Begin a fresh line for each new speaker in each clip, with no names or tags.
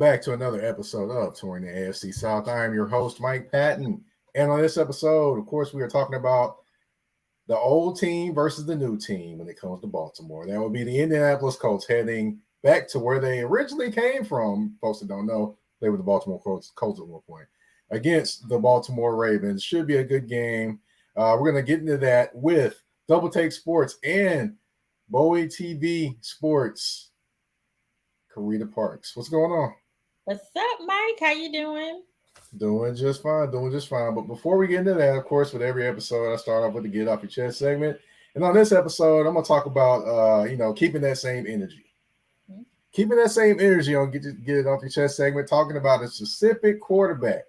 back to another episode of Touring the AFC South. I am your host, Mike Patton. And on this episode, of course, we are talking about the old team versus the new team when it comes to Baltimore. That would be the Indianapolis Colts heading back to where they originally came from. Folks that don't know, they were the Baltimore Colts at one point. Against the Baltimore Ravens. Should be a good game. We're going to get into that with Double Take Sports and Bowie TV Sports. Carita Parks. What's going on?
What's up, Mike? How you doing?
Doing just fine. But before we get into that, of course, with every episode, I start off with the Get Off Your Chest segment. And on this episode, I'm going to talk about, keeping that same energy. Mm-hmm. Keeping that same energy on Get It Off Your Chest segment, talking about a specific quarterback.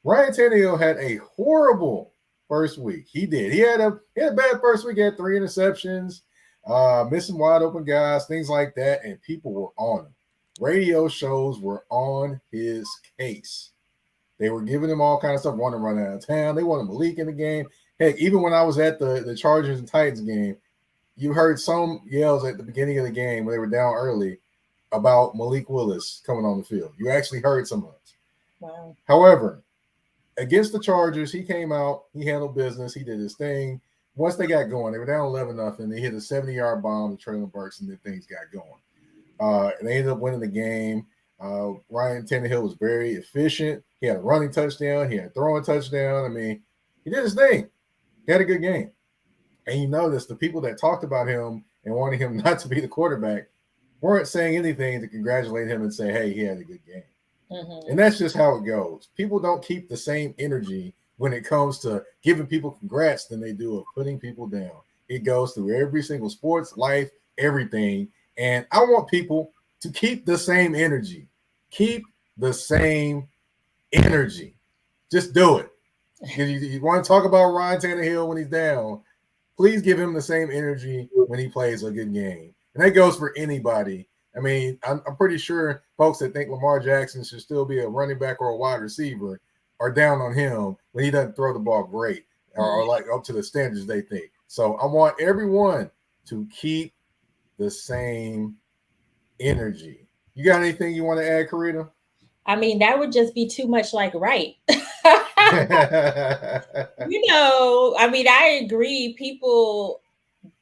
Ryan Tannehill had a horrible first week. He did. He had a bad first week. He had 3 interceptions. Missing wide open guys, things like that, and people were on him. Radio shows were on his case. They were giving him all kinds of stuff, wanting to run out of town. They wanted Malik in the game. Heck, even when I was at the Chargers and Titans game, you heard some yells at the beginning of the game when they were down early about Malik Willis coming on the field. You actually heard some of it.
Wow.
However, against the Chargers, he came out, he handled business, he did his thing. Once they got going, they were down 11-0. They hit a 70-yard bomb to Traylon Burks, and then things got going. And they ended up winning the game. Ryan Tannehill was very efficient. He had a running touchdown. He had a throwing touchdown. I mean, he did his thing. He had a good game. And you notice the people that talked about him and wanted him not to be the quarterback weren't saying anything to congratulate him and say, hey, he had a good game. Mm-hmm. And that's just how it goes. People don't keep the same energy when it comes to giving people congrats than they do of putting people down. It goes through every single sports, life, everything. And I want people to keep the same energy. Keep the same energy. Just do it. You want to talk about Ryan Tannehill when he's down, please give him the same energy when he plays a good game. And that goes for anybody. I mean, I'm pretty sure folks that think Lamar Jackson should still be a running back or a wide receiver are down on him when he doesn't throw the ball great or like up to the standards they think. So I want everyone to keep the same energy. You got anything you want to add, Carita?
I mean, that would just be too much like right. I mean, I agree. People,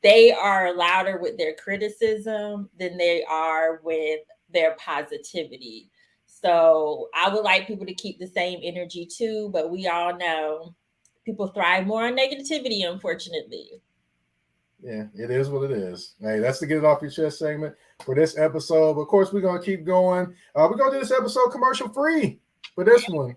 they are louder with their criticism than they are with their positivity. So I would like people to keep the same energy too, but we all know people thrive more on negativity, unfortunately.
Yeah, it is what it is. Hey, that's the Get It Off Your Chest segment for this episode. But of course, we're going to keep going. We're going to do this episode commercial free for this one.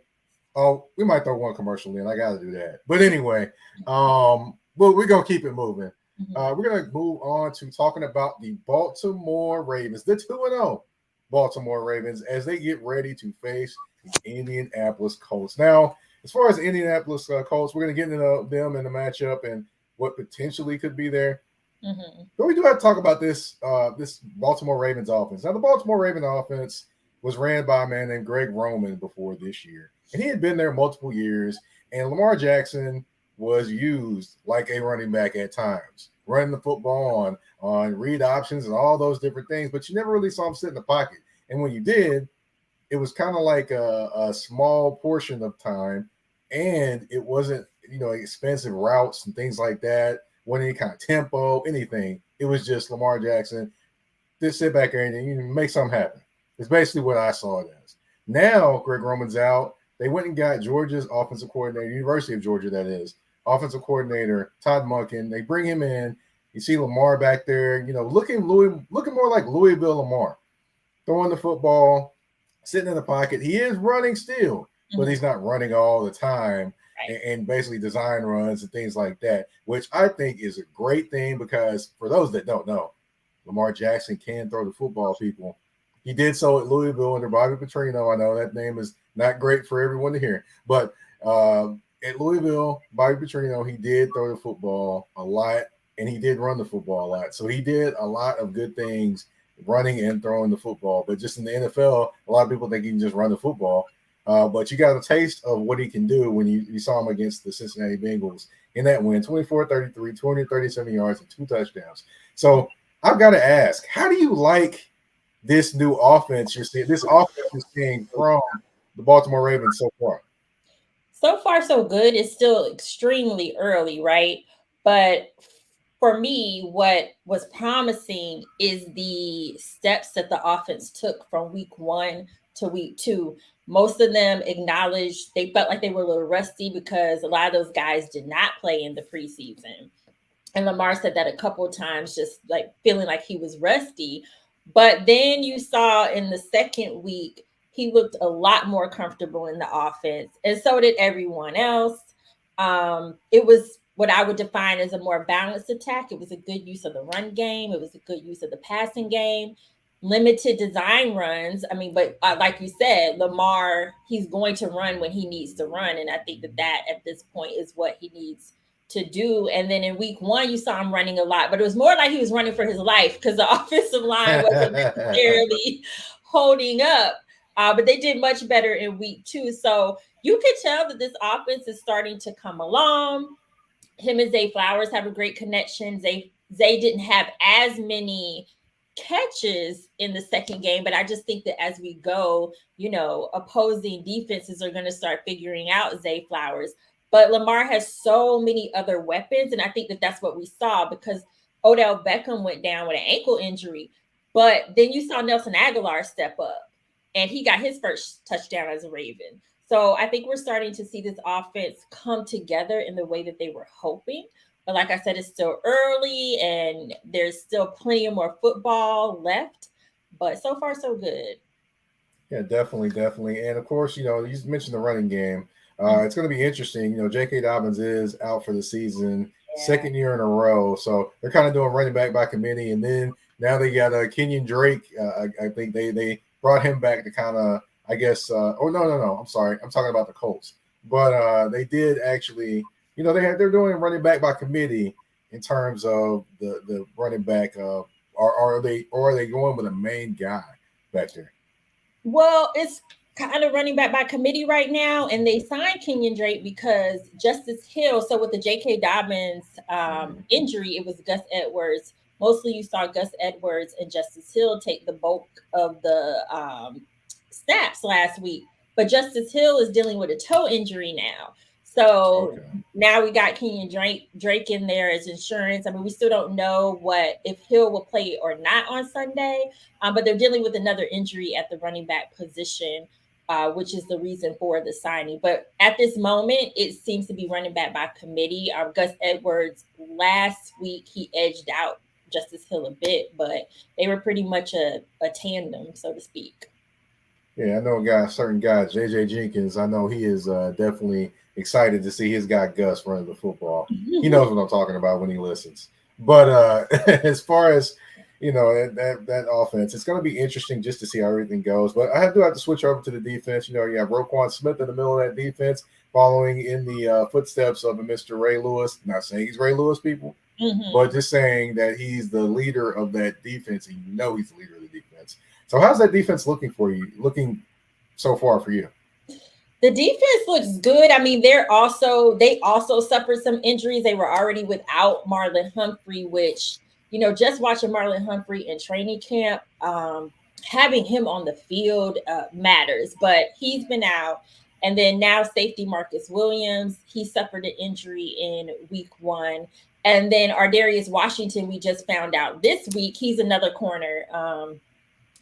Oh, we might throw one commercial in. I got to do that. But anyway, well, we're going to keep it moving. Mm-hmm. We're going to move on to talking about the Baltimore Ravens, the 2-0 Baltimore Ravens, as they get ready to face the Indianapolis Colts. Now, as far as the Indianapolis Colts, we're going to get into them in the matchup and what potentially could be there. Mm-hmm. But we do have to talk about this Baltimore Ravens offense. Now, the Baltimore Ravens offense was ran by a man named Greg Roman before this year. And he had been there multiple years. And Lamar Jackson was used like a running back at times, running the football on read options and all those different things. But you never really saw him sit in the pocket. And when you did, it was kind of like a small portion of time. And it wasn't, expensive routes and things like that. Wasn't any kind of tempo, anything. It was just Lamar Jackson. Just sit back there and you make something happen. It's basically what I saw it as. Now, Greg Roman's out. They went and got Georgia's offensive coordinator, University of Georgia, that is, offensive coordinator, Todd Monken. They bring him in. You see Lamar back there, looking more like Louisville Lamar, throwing the football, sitting in the pocket. He is running still, but he's not running all the time. And basically design runs and things like that, which I think is a great thing because for those that don't know, Lamar Jackson can throw the football, people. He did so at Louisville under Bobby Petrino. I know that name is not great for everyone to hear, but at Louisville, Bobby Petrino, he did throw the football a lot, and he did run the football a lot. So he did a lot of good things running and throwing the football. But just in the NFL, a lot of people think he can just run the football. But you got a taste of what he can do when you saw him against the Cincinnati Bengals in that win, 24-33, 237 yards and 2 touchdowns. So I've got to ask, how do you like this new offense you're seeing, this offense you're seeing from the Baltimore Ravens so far?
So far, so good. It's still extremely early, right? But for me, what was promising is the steps that the offense took from week 1 to week 2. Most of them acknowledged they felt like they were a little rusty because a lot of those guys did not play in the preseason. And Lamar said that a couple of times, just like feeling like he was rusty. But then you saw in the second week, he looked a lot more comfortable in the offense, and so did everyone else. It was what I would define as a more balanced attack. It was a good use of the run game. It was a good use of the passing game. Limited design runs. I mean, but like you said, Lamar, he's going to run when he needs to run, and I think that at this point is what he needs to do. And then in week 1, you saw him running a lot, but it was more like he was running for his life because the offensive line wasn't necessarily holding up. But they did much better in week 2. So you could tell that this offense is starting to come along. Him and Zay Flowers have a great connection. Zay didn't have as many catches in the second game, but I just think that as we go, opposing defenses are going to start figuring out Zay Flowers. But Lamar has so many other weapons, and I think that that's what we saw because Odell Beckham went down with an ankle injury, but then you saw Nelson Aguilar step up, and he got his first touchdown as a Raven. So I think we're starting to see this offense come together in the way that they were hoping. But like I said, it's still early, and there's still plenty of more football left. But so far, so good.
Yeah, definitely. And of course, you mentioned the running game. It's going to be interesting. J.K. Dobbins is out for the season, second year in a row. So they're kind of doing running back by committee. And then now they got Kenyon Drake. I think they brought him back to kind of, I guess. No. I'm sorry. I'm talking about the Colts. But they did actually, they're doing running back by committee in terms of the running back. Are they going with a main guy back there?
Well, it's kind of running back by committee right now, and they signed Kenyon Drake because Justice Hill. So with the J.K. Dobbins injury, it was Gus Edwards. Mostly, you saw Gus Edwards and Justice Hill take the bulk of the snaps last week. But Justice Hill is dealing with a toe injury now. So now we got Kenyon Drake in there as insurance. I mean, we still don't know if Hill will play or not on Sunday, but they're dealing with another injury at the running back position, which is the reason for the signing. But at this moment, it seems to be running back by committee. Gus Edwards last week, he edged out Justice Hill a bit, but they were pretty much a tandem, so to speak.
Yeah, I know certain guys, JJ Jenkins, I know he is definitely excited to see his guy Gus running the football. He knows what I'm talking about when he listens. But as far as that offense, it's going to be interesting just to see how everything goes. But I do have to switch over to the defense. You have Roquan Smith in the middle of that defense, following in the footsteps of Mr. Ray Lewis. Not saying he's Ray Lewis, people, but just saying that he's the leader of that defense, and he's the leader of the defense. So how's that defense looking so far for you?
The defense looks good. I mean, they also suffered some injuries. They were already without Marlon Humphrey, which, just watching Marlon Humphrey in training camp, having him on the field matters. But he's been out. And then now safety Marcus Williams, he suffered an injury in week 1. And then Ardarius Washington, we just found out this week, he's another corner.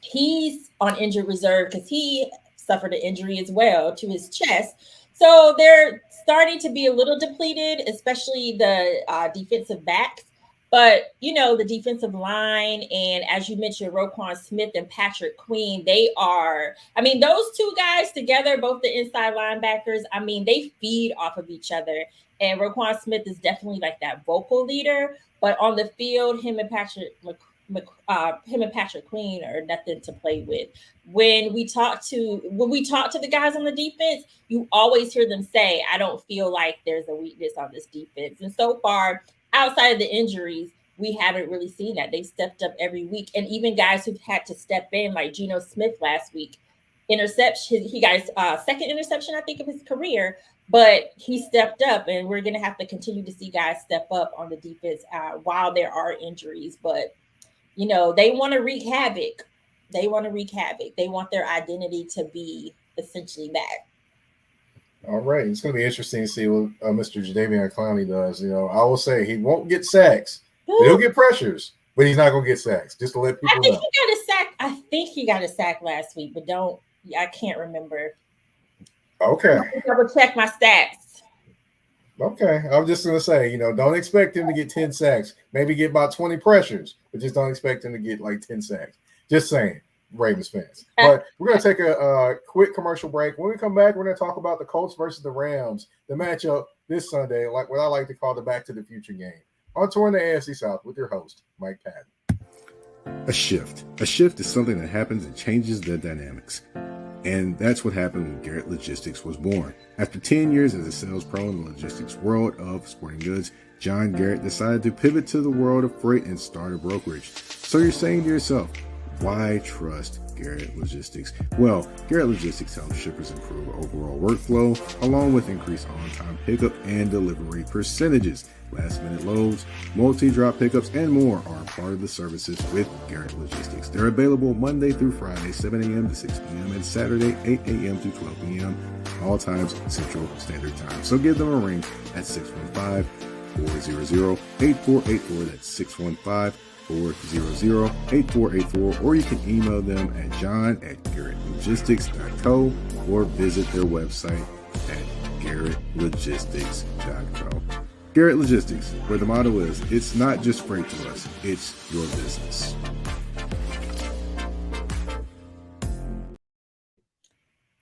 He's on injured reserve because he suffered an injury as well to his chest. So they're starting to be a little depleted, especially the defensive backs. But, the defensive line, and as you mentioned, Roquan Smith and Patrick Queen, those two guys together, both the inside linebackers, they feed off of each other. And Roquan Smith is definitely like that vocal leader. But on the field, him and Patrick Queen are nothing to play with. When we talk to the guys on the defense, you always hear them say, I don't feel like there's a weakness on this defense. And so far, outside of the injuries, we haven't really seen that. They stepped up every week. And even guys who've had to step in, like Geno Smith last week, interception, he got his second interception, I think, of his career, but he stepped up, and we're going to have to continue to see guys step up on the defense while there are injuries. But they want to wreak havoc They want to wreak havoc. They want their identity to be essentially that.
All right, it's going to be interesting to see what Mr. Jadeveon Clowney does. I will say he won't get sacks, but he'll get pressures, but he's not going to get sacks. Just to let people know.
I think he got a sack last week, but I can't remember.
Okay.
Double check my stats.
Okay, I'm just going to say, don't expect him to get 10 sacks. Maybe get about 20 pressures, but just don't expect him to get like 10 sacks. Just saying. Ravens fans. But we're going to take a quick commercial break. When we come back, we're going to talk about the Colts versus the Rams, the matchup this Sunday, like what I like to call the Back to the Future game. On tour in the AFC South with your host, Mike Patton.
A shift. A shift is something that happens and changes the dynamics. And that's what happened when Garrett Logistics was born. After 10 years as a sales pro in the logistics world of sporting goods, John Garrett decided to pivot to the world of freight and start a brokerage. So you're saying to yourself, why trust Garrett Logistics? Well, Garrett Logistics helps shippers improve overall workflow, along with increased on-time pickup and delivery percentages. Last-minute loads, multi-drop pickups, and more are part of the services with Garrett Logistics. They're available Monday through Friday, 7 a.m. to 6 p.m., and Saturday, 8 a.m. to 12 p.m., all times Central Standard Time. So give them a ring at 615-400-8484. That's 615-400-8484, or you can email them at john@garrettlogistics.co or visit their website at garrettlogistics.co. Garrett Logistics, where the motto is, it's not just freight to us, it's your business.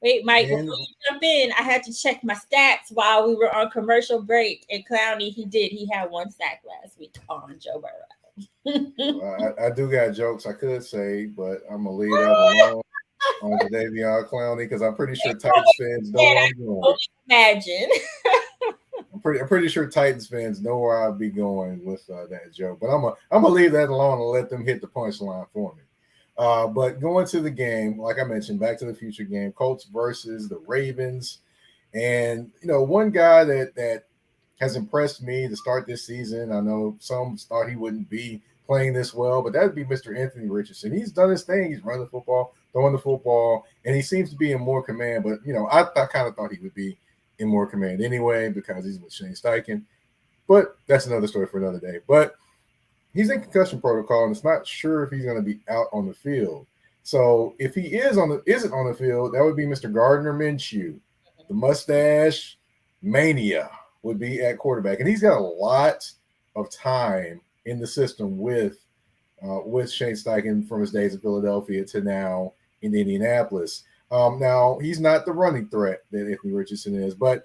Wait, Mike, before you jump in, I had to check my stats while we were on commercial break. And Clowney, he had one sack last week on Joe Burrow.
I do got jokes I could say, but I'm gonna leave that alone on Jadeveon Clowney because I'm pretty sure Titans fans know where I'm going.
Imagine.
I'm pretty sure Titans fans know where I'll be going with that joke, but I'm gonna leave that alone and let them hit the punchline for me. But going to the game, like I mentioned, Back to the Future game, Colts versus the Ravens, and one guy that has impressed me to start this season. I know some thought he wouldn't be playing this well, but that would be Mr. Anthony Richardson. He's done his thing. He's running the football, throwing the football, and he seems to be in more command. But, I kind of thought he would be in more command anyway because he's with Shane Steichen. But that's another story for another day. But he's in concussion protocol, and it's not sure if he's going to be out on the field. So if he isn't on the field, that would be Mr. Gardner Minshew, the mustache mania would be at quarterback, and he's got a lot of time in the system with Shane Steichen from his days in Philadelphia to now in Indianapolis. Now he's not the running threat that Anthony Richardson is, but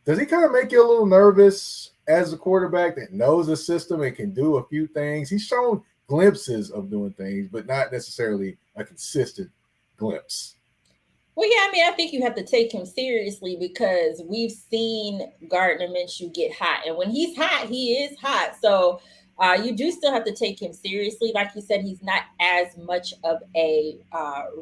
does he kind of make you a little nervous as a quarterback that knows the system and can do a few things? He's shown glimpses of doing things, but not necessarily a consistent glimpse.
Well, yeah, I think you have to take him seriously because we've seen Gardner Minshew get hot. And when he's hot, he is hot. So you do still have to take him seriously. Like you said, he's not as much of a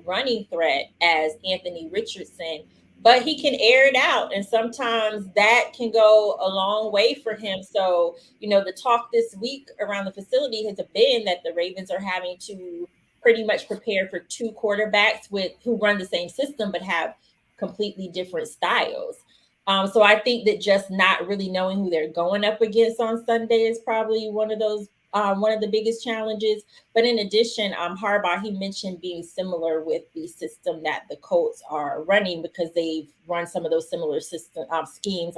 running threat as Anthony Richardson, but he can air it out. And sometimes that can go a long way for him. So, the talk this week around the facility has been that the Ravens are having to pretty much prepare for two quarterbacks who run the same system but have completely different styles. So I think that just not really knowing who they're going up against on Sunday is probably one of the biggest challenges. But in addition, Harbaugh, he mentioned being similar with the system that the Colts are running because they've run some of those similar schemes.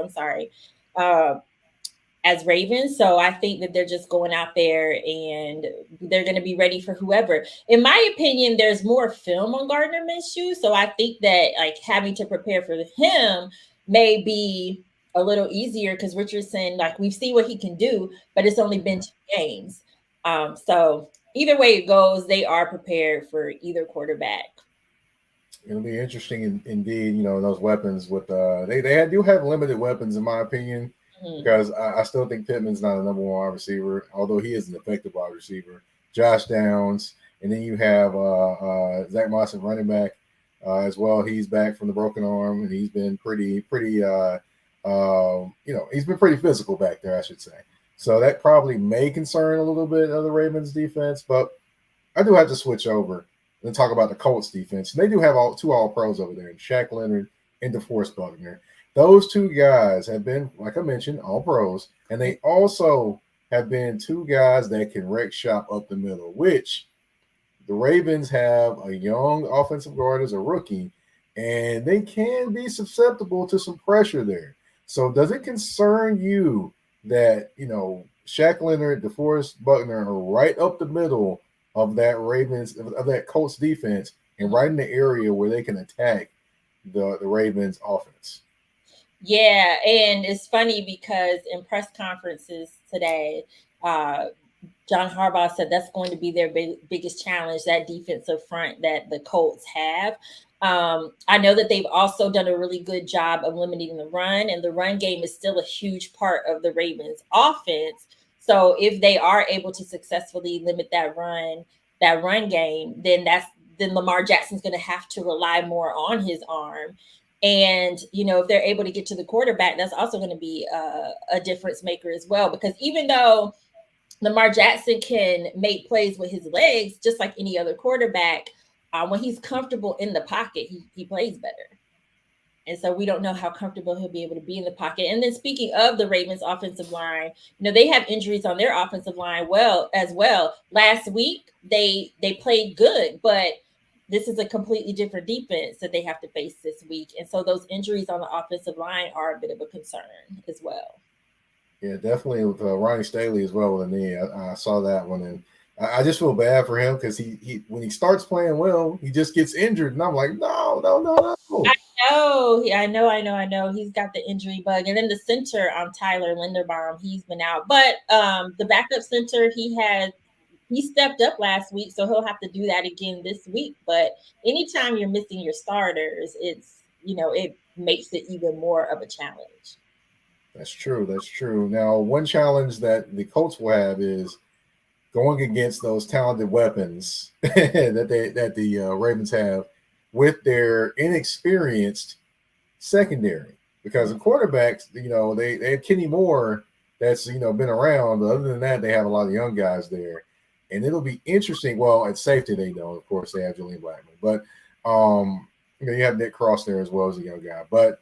As Ravens. So I think that they're just going out there and they're going to be ready for whoever. In my opinion, there's more film on Gardner Minshew. So I think that having to prepare for him may be a little easier because Richardson, we've seen what he can do, but it's only been 2 games. So either way it goes, they are prepared for either quarterback.
It'll be interesting indeed, those weapons with they do have limited weapons in my opinion. Because I still think Pittman's not a number one wide receiver, although he is an effective wide receiver. Josh Downs, and then you have Zach Moss at running back as well. He's back from the broken arm, and he's been pretty he's been pretty physical back there, I should say. So that probably may concern a little bit of the Ravens defense, but I do have to switch over Let's talk about the Colts defense. They do have two all pros over there, Shaq Leonard and DeForest Buckner. Those two guys have been, like I mentioned, all pros, and they also have been two guys that can wreck shop up the middle, which the Ravens have a young offensive guard as a rookie, and they can be susceptible to some pressure there. So does it concern you that, Shaq Leonard, DeForest Buckner are right up the middle of that Colts defense and right in the area where they can attack the Ravens offense?
Yeah, and it's funny because in press conferences today, John Harbaugh said that's going to be their biggest challenge, that defensive front that the Colts have. I know that they've also done a really good job of limiting the run, and the run game is still a huge part of the Ravens offense. So if they are able to successfully limit that run game, then Lamar Jackson's going to have to rely more on his arm. And, if they're able to get to the quarterback, that's also going to be a difference maker as well, because even though Lamar Jackson can make plays with his legs, just like any other quarterback, when he's comfortable in the pocket, he plays better. And so we don't know how comfortable he'll be able to be in the pocket. And then speaking of the Ravens offensive line, they have injuries on their offensive line as well. Last week, they played good, but this is a completely different defense that they have to face this week. And so those injuries on the offensive line are a bit of a concern as well.
Yeah, definitely with Ronnie Staley as well with a knee. I saw that one, and I just feel bad for him because he when he starts playing well, he just gets injured, and I'm like, no.
I know. He's got the injury bug, and then the center, Tyler Linderbaum, he's been out, but the backup center, he stepped up last week, so he'll have to do that again this week. But anytime you're missing your starters, it's it makes it even more of a challenge.
That's true. Now, one challenge that the Colts will have is going against those talented weapons that the Ravens have with their inexperienced secondary. Because the quarterbacks, they have Kenny Moore that's been around, but other than that, they have a lot of young guys there, and it'll be interesting. Well, at safety, they don't. Of course, they have Julian Blackman, but you have Nick Cross there as well as a young guy, but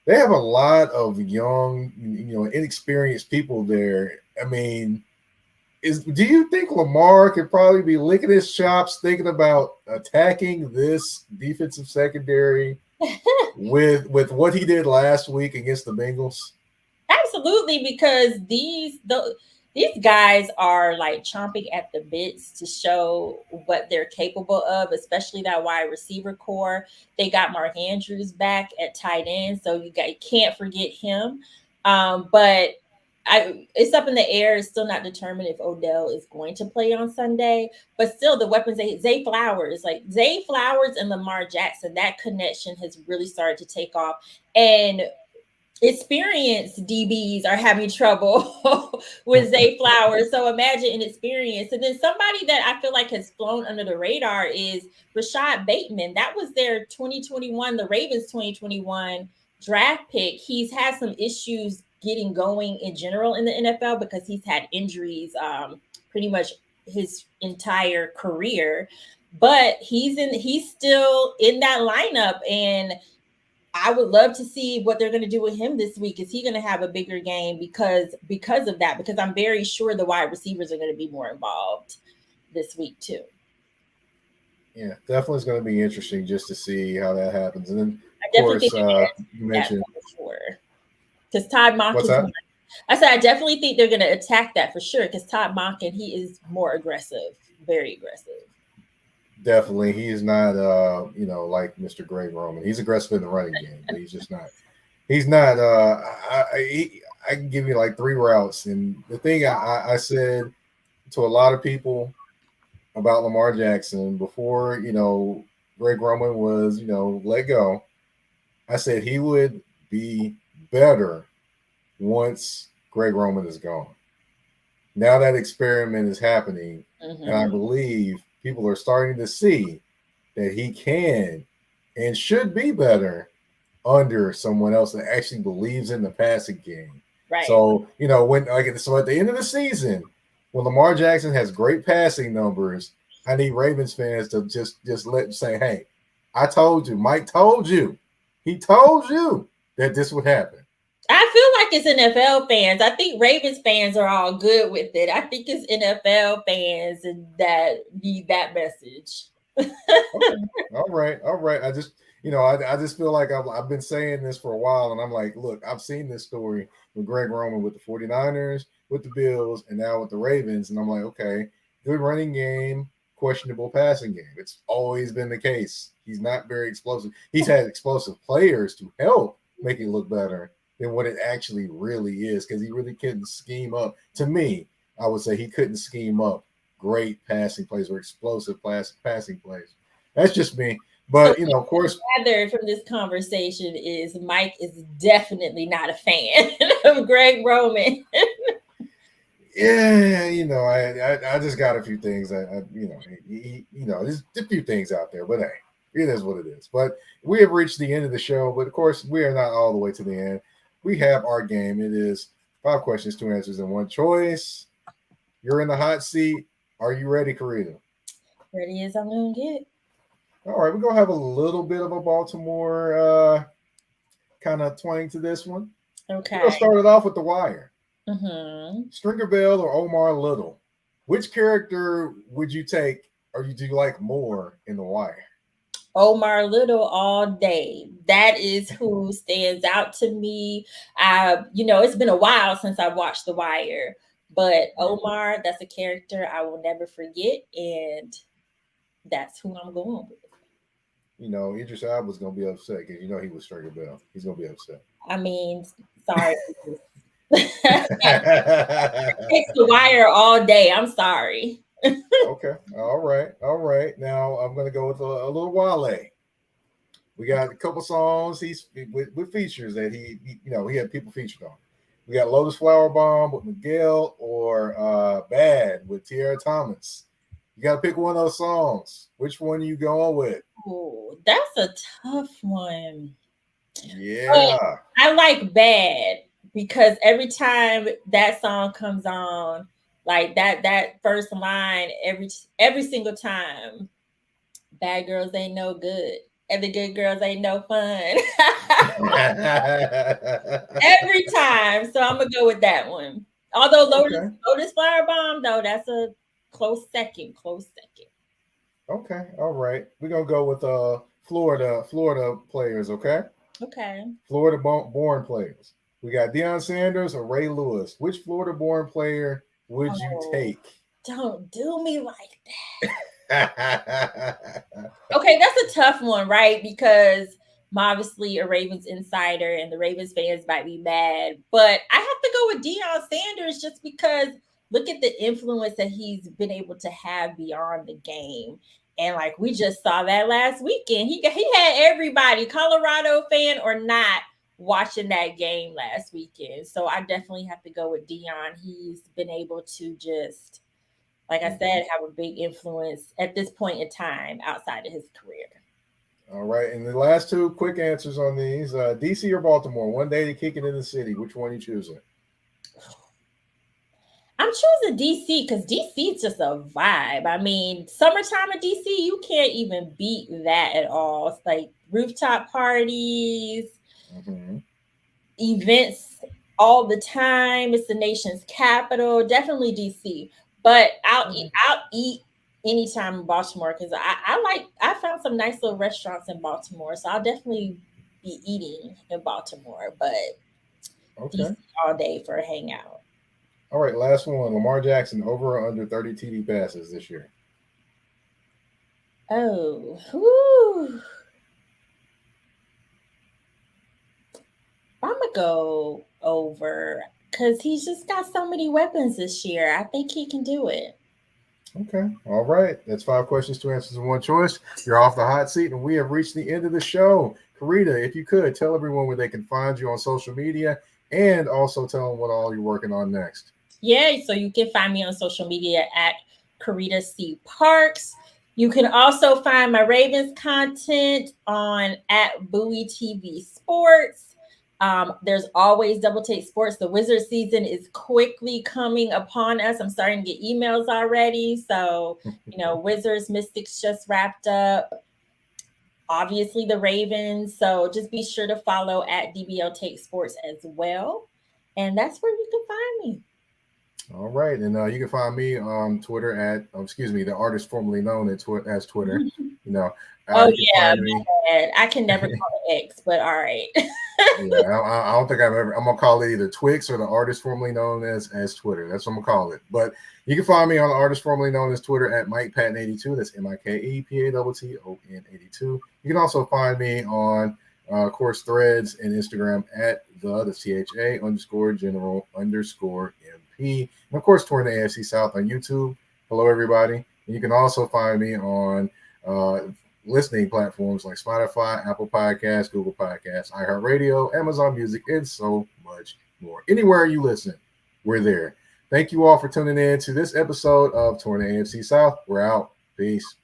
they have a lot of young, inexperienced people there. I mean, do you think Lamar could probably be licking his chops thinking about attacking this defensive secondary with what he did last week against the Bengals?
Absolutely, because these guys are like chomping at the bits to show what they're capable of, especially that wide receiver core. They got Mark Andrews back at tight end, so you can't forget him. But it's up in the air. It's still not determined if Odell is going to play on Sunday, but still the weapons, Zay Flowers and Lamar Jackson, that connection has really started to take off. And experienced DBs are having trouble with Zay Flowers. So imagine inexperienced. And then somebody that I feel like has flown under the radar is Rashad Bateman. That was their the Ravens 2021 draft pick. He's had some issues getting going in general in the NFL because he's had injuries pretty much his entire career. But he's still in that lineup, and I would love to see what they're going to do with him this week. Is he going to have a bigger game because of that? Because I'm very sure the wide receivers are going to be more involved this week too.
Yeah, definitely is going to be interesting just to see how that happens. And then,
of course, you mentioned because Todd Monken. I said I definitely think they're going to attack that for sure because Todd Monken, he is more aggressive, very aggressive.
Definitely. He is not, like Mr. Greg Roman. He's aggressive in the running game, but he's just not. He's not. I can give you like 3 routes. And the thing I said to a lot of people about Lamar Jackson before, Greg Roman was, let go, I said he would be better once Greg Roman is gone. Now that experiment is happening, and I believe people are starting to see that he can and should be better under someone else that actually believes in the passing game.
Right.
So, so at the end of the season, when Lamar Jackson has great passing numbers I need Ravens fans to just let say, hey, I told you, Mike told you, he told you that this would happen.
I feel like it's NFL fans. I think Ravens fans are all good with it. I think it's NFL fans that need that message.
Okay. All right. I just, I just feel like I've been saying this for a while, and I'm like, look, I've seen this story with Greg Roman with the 49ers, with the Bills, and now with the Ravens, and I'm like, okay, good running game, questionable passing game. It's always been the case. He's not very explosive. He's had explosive players to help make it look better than what it actually really is, because he really couldn't scheme up. To me, I would say he couldn't scheme up great passing plays or explosive passing plays. That's just me. But, of course.
Gathered from this conversation is Mike is definitely not a fan of Greg Roman.
Yeah, I just got a few things. There's a few things out there, but hey, it is what it is. But we have reached the end of the show. But of course, we are not all the way to the end. We have our game. It is 5 questions, 2 answers, and 1 choice. You're in the hot seat. Are you ready, Carita?
Ready as I'm gonna get.
All right, we're gonna have a little bit of a Baltimore kind of twang to this one.
Okay.
We're gonna start it off with The Wire.
Mm-hmm.
Stringer Bell or Omar Little? Which character would you take, or do you like more in The Wire?
Omar Little all day. That is who stands out to me. It's been a while since I watched The Wire, but Omar, that's a character I will never forget, and that's who I'm going with.
Idris Elba's gonna be upset because he was Stringer Bell. He's gonna be upset.
I mean, sorry. Takes The Wire all day. I'm sorry.
Okay. All right. Now I'm gonna go with a little Wale. We got a couple songs he's with features that he had people featured on. We got Lotus Flower Bomb with Miguel or Bad with Tierra Thomas. You got to pick one of those songs. Which one are you going with?
Oh, that's a tough one.
Yeah.
But I like Bad because every time that song comes on, like that first line, every single time, bad girls ain't no good. And the good girls ain't no fun. Every time. So I'm gonna go with that one. Although Lotus Flower Bomb, though, that's a close second.
Okay. All right. We're gonna go with Florida players, okay?
Okay.
Florida born players. We got Deion Sanders or Ray Lewis. Which Florida born player would you take?
Don't do me like that. Okay, that's a tough one, right? Because I'm obviously a Ravens insider and the Ravens fans might be mad, but I have to go with Deion Sanders just because look at the influence that he's been able to have beyond the game. And like we just saw that last weekend. He had everybody, Colorado fan or not, watching that game last weekend. So I definitely have to go with Deion. He's been able to just, like I said, have a big influence at this point in time outside of his career.
All right. And the last 2 quick answers on these. DC or Baltimore? One day to kick it in the city. Which one are you choosing?
I'm choosing DC because DC is just a vibe. I mean, summertime in DC, you can't even beat that at all. It's like rooftop parties, events all the time. It's the nation's capital. Definitely DC. But I'll eat anytime in Baltimore because I found some nice little restaurants in Baltimore. So I'll definitely be eating in Baltimore. But DC all day for a hangout.
All right, last one. Lamar Jackson, over or under 30 TD passes this year?
Oh, whew. I'm going to go over because he's just got so many weapons this year. I think he can do it.
Okay. All right. That's 5 questions, 2 answers, and 1 choice. You're off the hot seat, and we have reached the end of the show. Carita, if you could, tell everyone where they can find you on social media and also tell them what all you're working on next.
Yeah, so you can find me on social media at Carita C. Parks. You can also find my Ravens content on at Bowie TV Sports. There's always Double Take Sports. The Wizard season is quickly coming upon us. I'm starting to get emails already. So, Wizards, Mystics just wrapped up. Obviously, the Ravens. So just be sure to follow at DBL Take Sports as well. And that's where you can find me.
All right. And you can find me on Twitter at, the artist formerly known as Twitter.
Oh, yeah. I can never call it X, but all right.
Yeah, I don't think I'm going to call it either Twix or the artist formerly known as Twitter. That's what I'm going to call it. But you can find me on the artist formerly known as Twitter at MikePatton82. That's MikePatton 82. You can also find me on, of course, Threads and Instagram at _general_MP. And, of course, touring the AFC South on YouTube. Hello, everybody. And you can also find me on listening platforms like Spotify, Apple Podcasts, Google Podcasts, iHeartRadio, Amazon Music, and so much more. Anywhere you listen, we're there. Thank you all for tuning in to this episode of Touring the AFC South. We're out. Peace.